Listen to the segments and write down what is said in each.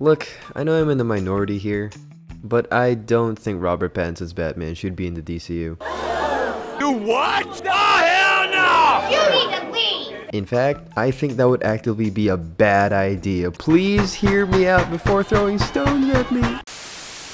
Look, I know I'm in the minority here, but I don't think Robert Pattinson's Batman should be in the DCU. You what? Oh, hell no! You need to leave! In fact, I think that would actively be a bad idea. Please hear me out before throwing stones at me.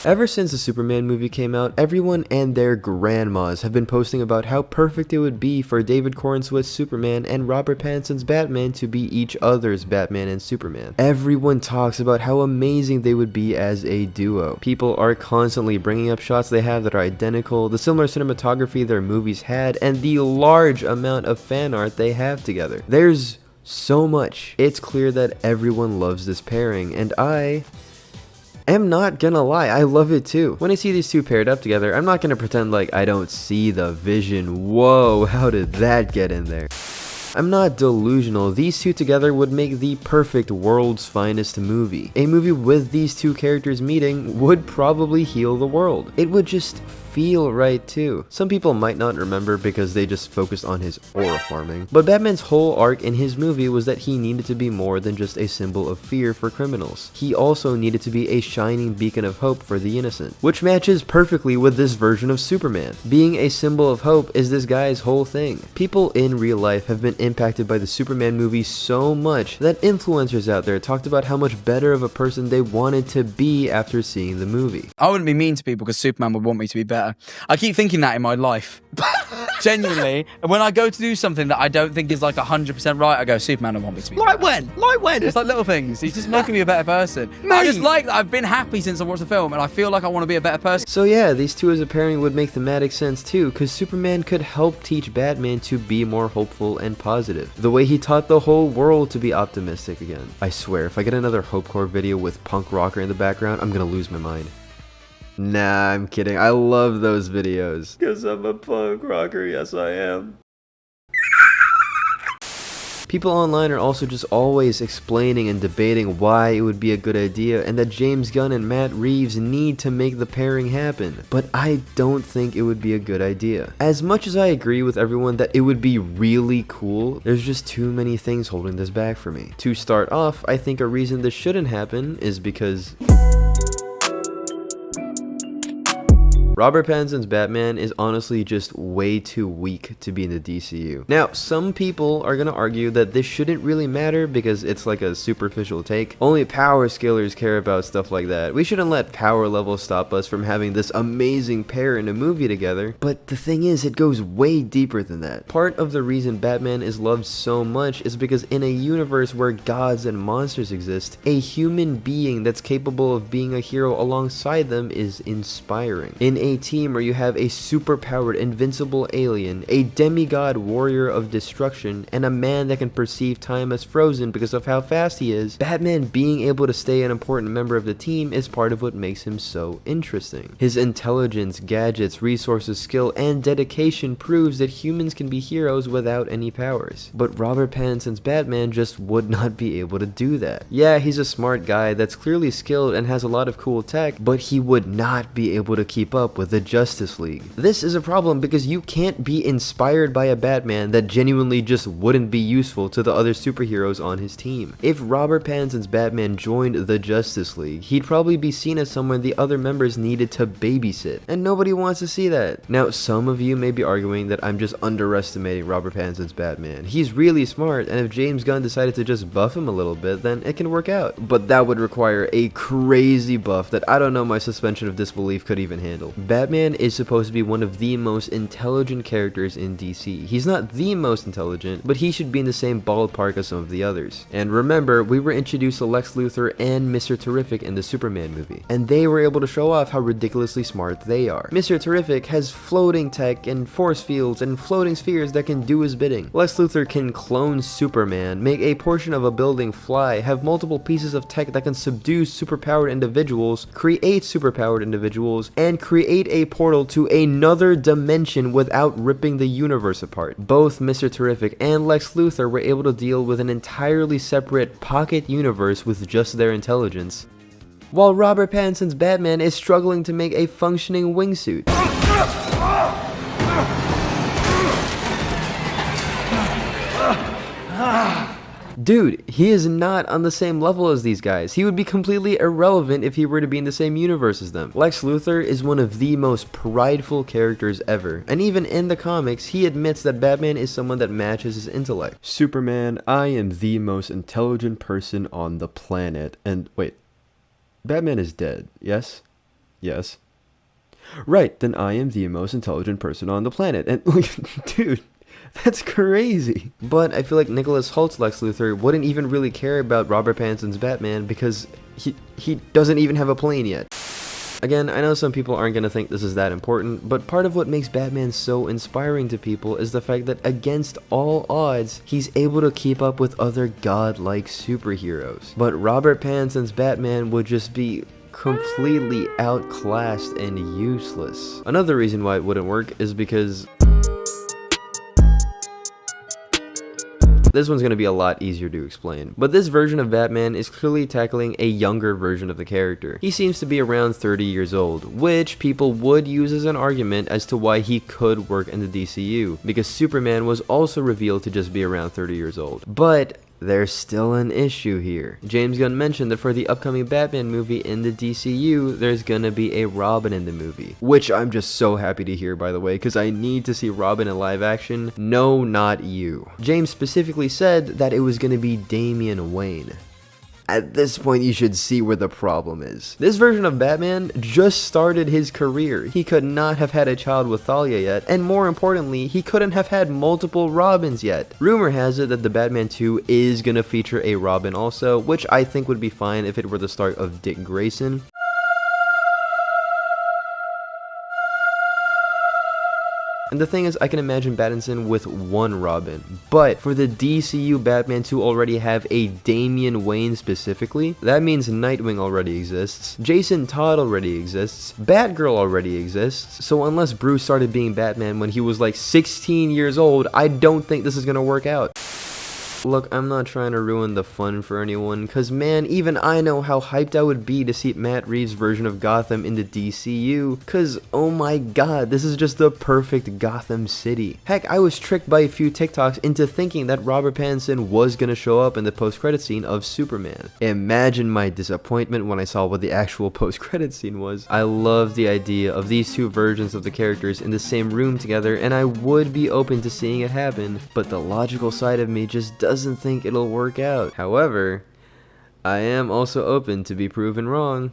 Ever since the Superman movie came out, everyone and their grandmas have been posting about how perfect it would be for David Corenswit's Superman and Robert Pattinson's Batman to be each other's Batman and Superman. Everyone talks about how amazing they would be as a duo. People are constantly bringing up shots they have that are identical, the similar cinematography their movies had, and the large amount of fan art they have together. There's so much. It's clear that everyone loves this pairing, and I am not gonna lie, I love it too. When I see these two paired up together, I'm not gonna pretend like I don't see the vision. Whoa, how did that get in there? I'm not delusional. These two together would make the perfect world's finest movie. A movie with these two characters meeting would probably heal the world. It would just feel right too. Some people might not remember because they just focused on his aura farming, but Batman's whole arc in his movie was that he needed to be more than just a symbol of fear for criminals. He also needed to be a shining beacon of hope for the innocent, which matches perfectly with this version of Superman. Being a symbol of hope is this guy's whole thing. People in real life have been impacted by the Superman movie so much that influencers out there talked about how much better of a person they wanted to be after seeing the movie. I wouldn't be mean to people because Superman would want me to be better. I keep thinking that in my life. Genuinely. And when I go to do something that I don't think is like 100% right, I go, Superman would want me to be better. Like when? Like when? It's like little things. He's just making me a better person. I just like that I've been happy since I watched the film and I feel like I want to be a better person. So yeah, these two as a pairing would make thematic sense too, because Superman could help teach Batman to be more hopeful and positive, the way he taught the whole world to be optimistic again. I swear, if I get another Hopecore video with punk rocker in the background, I'm gonna lose my mind. Nah, I'm kidding. I love those videos. Cause I'm a punk rocker, yes I am. People online are also just always explaining and debating why it would be a good idea and that James Gunn and Matt Reeves need to make the pairing happen. But I don't think it would be a good idea. As much as I agree with everyone that it would be really cool, there's just too many things holding this back for me. To start off, I think a reason this shouldn't happen is because Robert Pattinson's Batman is honestly just way too weak to be in the DCU. Now, some people are gonna argue that this shouldn't really matter because it's like a superficial take. Only power scalers care about stuff like that. We shouldn't let power levels stop us from having this amazing pair in a movie together. But the thing is, it goes way deeper than that. Part of the reason Batman is loved so much is because in a universe where gods and monsters exist, a human being that's capable of being a hero alongside them is inspiring. In a team where you have a superpowered invincible alien, a demigod warrior of destruction, and a man that can perceive time as frozen because of how fast he is, Batman being able to stay an important member of the team is part of what makes him so interesting. His intelligence, gadgets, resources, skill, and dedication proves that humans can be heroes without any powers. But Robert Pattinson's Batman just would not be able to do that. Yeah, he's a smart guy that's clearly skilled and has a lot of cool tech, but he would not be able to keep up with the Justice League. This is a problem because you can't be inspired by a Batman that genuinely just wouldn't be useful to the other superheroes on his team. If Robert Pattinson's Batman joined the Justice League, he'd probably be seen as someone the other members needed to babysit, and nobody wants to see that. Now, some of you may be arguing that I'm just underestimating Robert Pattinson's Batman. He's really smart, and if James Gunn decided to just buff him a little bit, then it can work out. But that would require a crazy buff that I don't know my suspension of disbelief could even handle. Batman is supposed to be one of the most intelligent characters in DC. He's not the most intelligent, but he should be in the same ballpark as some of the others. And remember, we were introduced to Lex Luthor and Mr. Terrific in the Superman movie, and they were able to show off how ridiculously smart they are. Mr. Terrific has floating tech and force fields and floating spheres that can do his bidding. Lex Luthor can clone Superman, make a portion of a building fly, have multiple pieces of tech that can subdue superpowered individuals, create superpowered individuals, and create a portal to another dimension without ripping the universe apart. Both Mr. Terrific and Lex Luthor were able to deal with an entirely separate pocket universe with just their intelligence, while Robert Pattinson's Batman is struggling to make a functioning wingsuit. Dude, he is not on the same level as these guys. He would be completely irrelevant if he were to be in the same universe as them. Lex Luthor is one of the most prideful characters ever, and even in the comics, he admits that Batman is someone that matches his intellect. Superman, I am the most intelligent person on the planet. And wait, Batman is dead, yes? Yes. Right, then I am the most intelligent person on the planet. And dude, that's crazy. But I feel like Nicholas Holt's Lex Luthor wouldn't even really care about Robert Pattinson's Batman because he doesn't even have a plane yet. Again, I know some people aren't going to think this is that important, but part of what makes Batman so inspiring to people is the fact that against all odds, he's able to keep up with other godlike superheroes. But Robert Pattinson's Batman would just be completely outclassed and useless. Another reason why it wouldn't work is because this one's going to be a lot easier to explain. But this version of Batman is clearly tackling a younger version of the character. He seems to be around 30 years old, which people would use as an argument as to why he could work in the DCU, because Superman was also revealed to just be around 30 years old. But there's still an issue here. James Gunn mentioned that for the upcoming Batman movie in the DCU, there's gonna be a Robin in the movie. Which I'm just so happy to hear, by the way, because I need to see Robin in live action. No, not you. James specifically said that it was gonna be Damian Wayne. At this point, you should see where the problem is. This version of Batman just started his career. He could not have had a child with Thalia yet, and more importantly, he couldn't have had multiple Robins yet. Rumor has it that the Batman 2 is gonna feature a Robin also, which I think would be fine if it were the start of Dick Grayson. And the thing is, I can imagine Pattinson with one Robin, but for the DCU Batman to already have a Damian Wayne specifically, that means Nightwing already exists, Jason Todd already exists, Batgirl already exists, so unless Bruce started being Batman when he was like 16 years old, I don't think this is gonna work out. Look, I'm not trying to ruin the fun for anyone, cause man, even I know how hyped I would be to see Matt Reeves' version of Gotham in the DCU, cause oh my god, this is just the perfect Gotham City. Heck, I was tricked by a few TikToks into thinking that Robert Pattinson was gonna show up in the post-credit scene of Superman. Imagine my disappointment when I saw what the actual post-credit scene was. I love the idea of these two versions of the characters in the same room together, and I would be open to seeing it happen, but the logical side of me just doesn't think it'll work out. However, I am also open to be proven wrong.